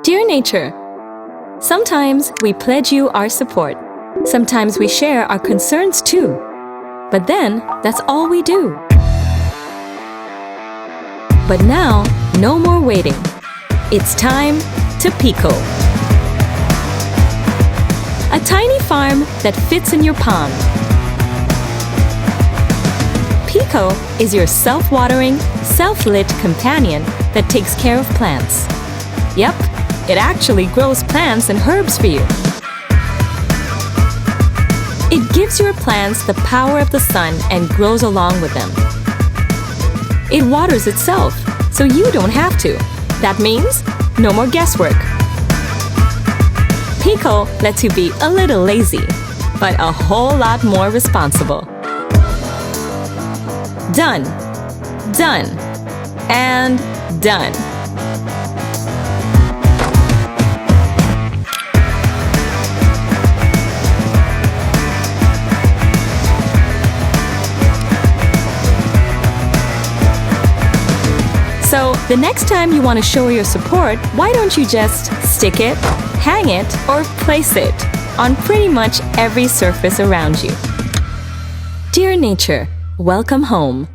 Dear Nature, sometimes we pledge you our support. Sometimes we share our concerns too. But then, that's all we do. But now, no more waiting. It's time to Pico. A tiny farm that fits in your palm. Pico is your self-watering, self-lit companion that takes care of plants. Yep, it actually grows plants and herbs for you. It gives your plants the power of the sun and grows along with them. It waters itself, so you don't have to. That means no more guesswork. Pico lets you be a little lazy, but a whole lot more responsible. Done, done, and done. So, the next time you want to show your support, why don't you just stick it, hang it, or place it on pretty much every surface around you? Dear Nature, welcome home.